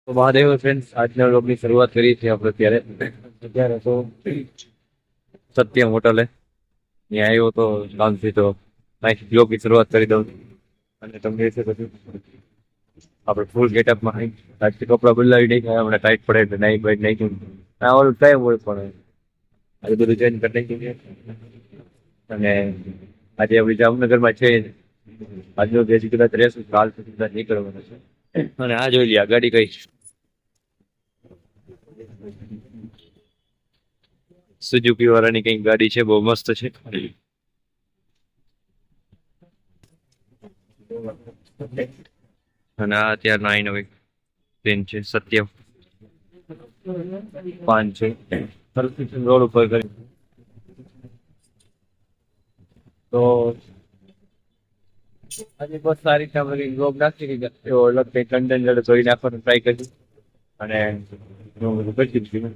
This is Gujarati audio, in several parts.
તો મહાદેવ ફ્રેન્ડ્સ, આજના વ્લોગની શરૂઆત કરી છે આપણે અત્યારે તો સત્યમ હોટલે ત્યાં આવ્યો તો કામથી, તો વ્લોગની શરૂઆત કરી દઉં. અને તમને છે બધું આપણે ફૂલ ગેટઅપમાં આજથી કપડાં બદલાવી નહીં થાય, હમણાં ટાઈટ પડે એટલે નાઈ બાઈટ નાખ્યું. ઓલું ટાઈમ હોય પણ આજે બધું ચેન્જ કરી નાખ્યું છે. અને આજે આપણી જામનગરમાં છે આજનો દેશ કદાચ રહેશું, કાલ સુધી કદાચ નીકળવાનું છે. અને આ જોઈ લે, આ ગાડી કઈ સુઝુકી વાળાની કઈ ગાડી છે, બહુ મસ્ત છે. અને આ અત્યારનો આઈ નવી ટ્રેન છે સત્યમ 5 છે રોડ ઉપર કરી. તો આજે બસ સારી રીતે આપણે બ્લોગ નાખી એવો અલગ કંઈ કન્ટેન્ટ જોઈ નાખવાનું ટ્રાય કર્યું. અને કરી દીધું.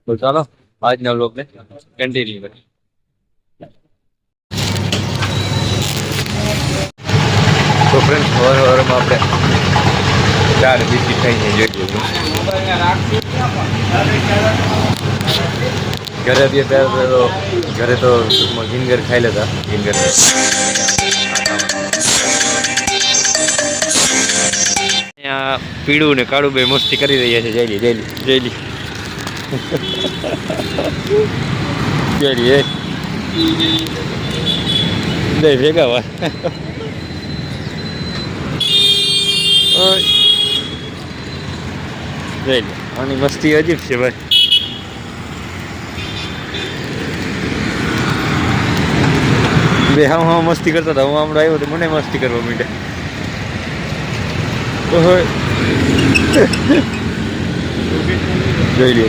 તો ચાલો આજના વ્લોગને કન્ટિન્યુ કરીએ. તો ફ્રેન્ડ, સવારમાં આપણે 4 બિસ્કીટ ખાઈને જોઈ ઘરે બી ઘરે તો ગિનગર ખાઈ લેતા. ગિનગર અહીંયા પીળું ને કાળું બે મસ્તી કરી રહ્યા છે. જયલી જયલી જયલી જયલી એ ભેગા વા જયલી આની મસ્તી અજીબ છે ભાઈ. બે હા મસ્તી કરતા હતા. હું હમણાં આવ્યો તો મને મસ્તી કરવા માંડ્યા. જોઈ લે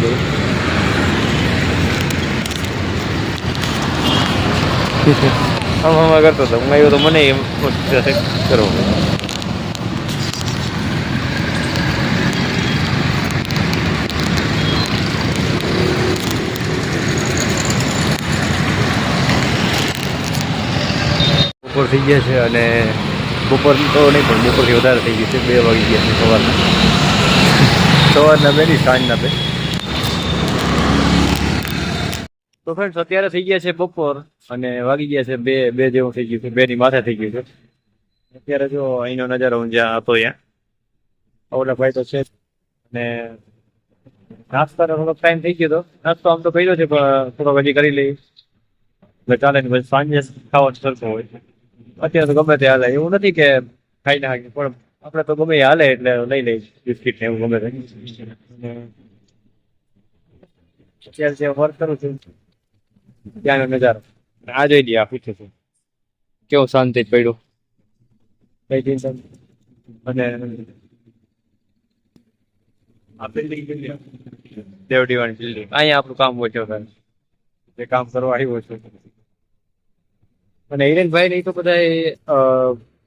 આમ કરતો હતો. હું આવ્યો તો મને મસ્તી કરો. બપોર થઈ ગયા છે અને બપોર તો નહીં પણ બપોરથી વધારે થઈ ગઈ છે. 2 વાગી ગયા છે સવારના 2 ની સાંજના 2. તો ફ્રેન્ડ્સ, અત્યારે થઈ ગયા છે બપોર અને વાગી ગયા છે 2 જેવું થઈ ગયું છે. 2 ની માથે થઈ ગયું છે. અત્યારે જો અહીંનો નજારો હું જ્યાં હતો ત્યાં ઓલા ભાઈ તો છે. અને નાસ્તાનો થોડોક ટાઈમ થઈ ગયો હતો. નાસ્તો આમ તો કર્યો છે પણ થોડોક હજી કરી લઈ એટલે ચાલે ને. પછી સાંજે ખાવાનું સરખું હોય. અત્યારે તો ગમે તે હાલે, એવું નથી કે ખાઈ નાખીએ, પણ આપણે તો ગમે હાલે એટલે લઈ લઈ બિસ્કીટ ને એવું ગમે તે. અત્યારે જે વર્ક કરું છું ત્યાંનો નજારો આ જોઈ લઈએ. આ પૂછે છે કેવું શાંતિ જ પડ્યું, કઈ ટેન્શન. અને આ બિલ્ડિંગ દેવડીવાળી બિલ્ડિંગ, અહીંયા આપણું કામ હોય છે. જે કામ કરવા આવ્યો છું. અને હિરેનભાઈ ને તો બધા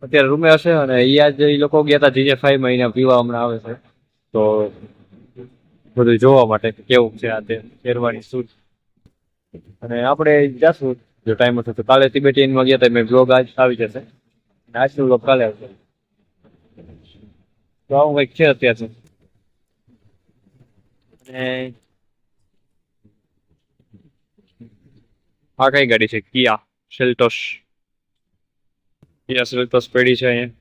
અત્યારે રૂમે હશે. અને એ આજ એ લોકો ગયા હતા GJ5 મહિના પીવા હમણાં આવે છે. તો બધું જોવા માટે કેવું છે આ તે શેરવાની શું. અને આપણે જાશું જો ટાઈમ હશે તો. કાલે તિબેટીયનમાં ગયા હતા, મેં બ્લોગ આજ આવી જશે. આજનો બ્લોગ કાલે આવશે. તો આવું કંઈક છે અત્યારે. અને આ કઈ ગાડી છે? કિયા સેલ્ટોસ. કિયા સેલ્ટોસ પડી છે અહીંયા.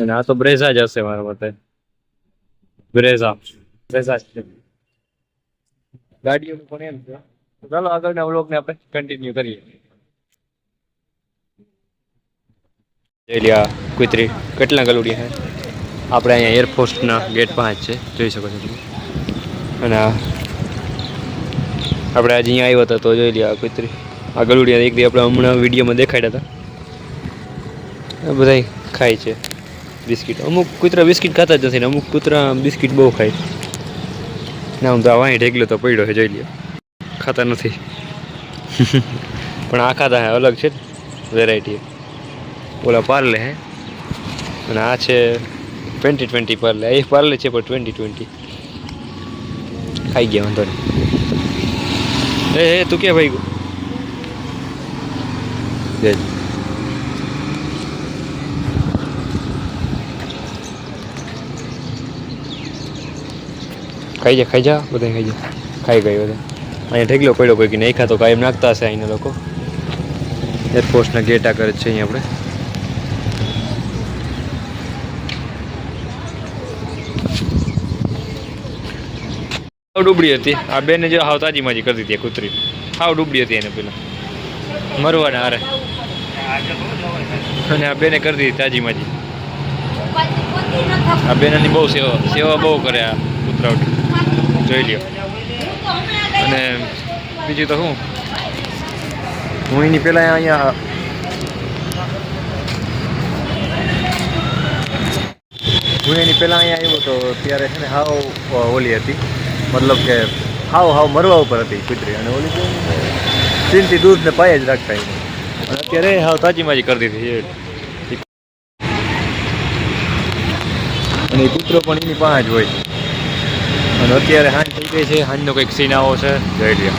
અને આ તો બ્રેઝા જ હશે મારા મતે. બ્રેઝા છે ગાડીઓનું પણ એમ છે. ચાલો આગળના વ્લોગને આપણે કન્ટિન્યુ કરીએ. જોઈ લ્યા કુતરી કેટલા ગલુડિયા છે. આપણે અહીંયા એરફોર્સના ગેટ 5 છે, જોઈ શકો છો તમે. અને આપણે આજે અહીંયા આવ્યા હતા તો જોઈ લ્યા આ કુતરી. આ ગલુડિયા એક દી આપણે હમણાં વિડીયોમાં દેખાડ્યા હતા. બધા ખાય છે બિસ્કીટ. અમુક કૂતરા બિસ્કીટ ખાતા જ નથી ને અમુક કૂતરા બિસ્કીટ બહુ ખાય. ના હું તો આ વાંહી ઢેકલો તો પડ્યો છે, જોઈ લ્યો. ખાતા નથી પણ આ ખાતા હે, અલગ છે વેરાયટી. ઓલા પાર્લે હે અને આ છે 2020 પાર્લે. એ પાર્લે છે પણ 2020 ખાઈ ગયા વાંધો નહીં. એ તું કે ભાઈ ખાઈ જા બધા ખાઈ જા ખાઈ ગઈ બધા અહીંયા ઢેગલો પડ્યો કોઈ કે નહીં ખાતો કાયમ નાખતા હશે અહીંના લોકો એરફોર્સના ગેટ આગળ જ છે અહીંયા આપણે ડૂબડી હતી આ બેને જો હાવ તાજી માજી કરી દીધી કૂતરી હાવ ડૂબડી હતી એને પેલા મરવાના હારે અને આ બેને કરી દીધી તાજી માજી આ બેનાની બહુ સેવા બહુ કરે આ કૂતરાઓની જોઈ લ્યો અને બીજું તો શું હું એની પેલા અહીંયા આવ્યો તો ત્યારે છે ને હાવ ઓલી હતી મતલબ કે હાવ મરવા ઉપર હતી કૂતરી અને ઓલી ચીનથી દૂધ ને પાય જ રાખતા અને અત્યારે હાવ તાજી માજી કરી દીધી અને એ કૂતરો પણ એની પાસે જ હોય અને અત્યારે સાંજ થઈ ગઈ છે સાંજનો કંઈક સીન આવો છે જોઈ લ્યો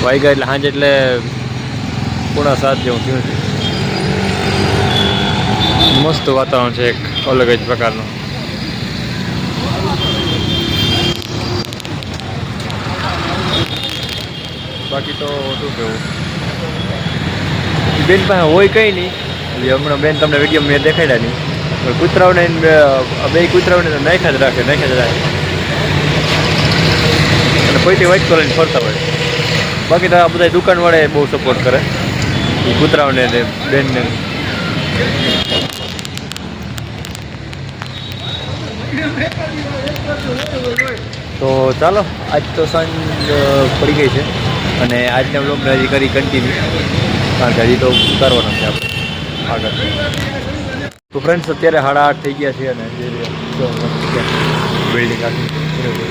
વાગ્યા એટલે સાંજ એટલે 6:30 જેવું થયું છે મસ્ત વાતાવરણ છે એક અલગ જ પ્રકારનું બાકી તો શું કહેવું બેન પાસે હોય કંઈ નહીં હમણાં બેન તમને વિડીયો મેં દેખાડ્યા નહીં પણ કૂતરાઓને બે કૂતરાઓને તો નાખ્યા જ રાખે અને કોઈથી વાઇટ કલરની ફરતા હોય બાકી તો આ બધા દુકાનવાળાએ બહુ સપોર્ટ કરે એ કૂતરાઓને ને બેનને તો ચાલો આજ તો સાંજ પડી ગઈ છે અને આજના બ્લોગને હજી કરી કન્ટિન્યુ કારણ કે હજી તો ઉતારવાનો છે આપણે આગળ તો ફ્રેન્ડ્સ અત્યારે 8:30 થઈ ગયા છે અને બિલ્ડિંગ આખી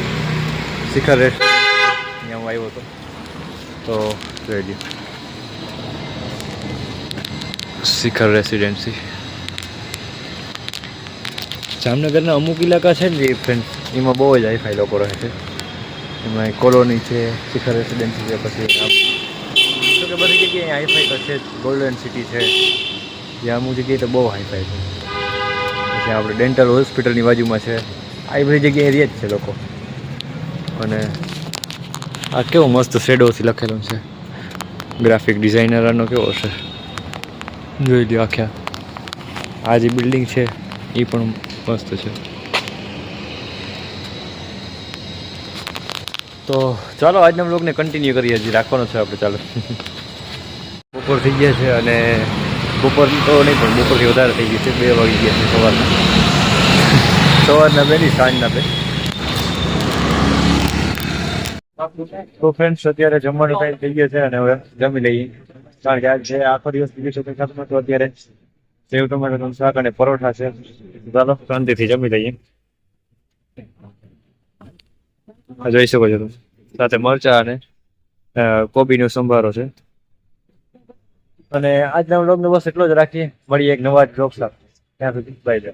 શિખર રેસ્ટોરન્ટ અહીંયા હું આવ્યો હતો તો જોઈ લ્યો શિખર રેસિડેન્સી જામનગરના અમુક ઇલાકા છે ને જે ફ્રેન્ડ્સ એમાં બહુ જ હાઈફાઈ લોકો રહે છે એમાં કોલોની છે શિખર રેસિડેન્સી છે પછી તો કે બધી જગ્યાએ હાઈફાઈ તો છે ગોલ્ડન સિટી છે જ્યાં અમુક જગ્યાએ તો બહુ હાઈફાઈ છે પછી આપણે ડેન્ટલ હોસ્પિટલની બાજુમાં છે આ બધી જગ્યાએ રહે જ છે લોકો અને આ કેવો મસ્ત શેડોથી લખેલું છે ગ્રાફિક ડિઝાઇનરનો કેવો છે જોઈ લો આખ્યા આ જે બિલ્ડિંગ છે એ પણ મસ્ત છે તો ચાલો આજના બ્લોગને કન્ટિન્યુ કરીએ હજી રાખવાનો છે આપણે ચાલો બપોર થઈ ગયા છે અને બપોર તો નહીં પણ બપોરથી વધારે થઈ ગઈ છે 2 વાગી ગયા છે સવારના 2 ની સાંજના 2 તો ફ્રેન્ડ્સ અત્યારે જમવાનો ટાઈમ થઈ ગયો છે અને હવે જમી લઈએ કારણ કે આજે આખો દિવસ બીજું છે કંઈ ખાતું નતું અત્યારે સેવ ટમાટરનું શાક અને પરોઠા છે ચાલો શાંતિથી જમી લઈએ જોઈ શકો છો તમે સાથે મરચા અને કોબીનો સંભારો છે અને આજના વ્લોગને બસ એટલો જ રાખીએ મળીએ એક નવા જ બ્લોગ સાથે ત્યાં સુધી બાય.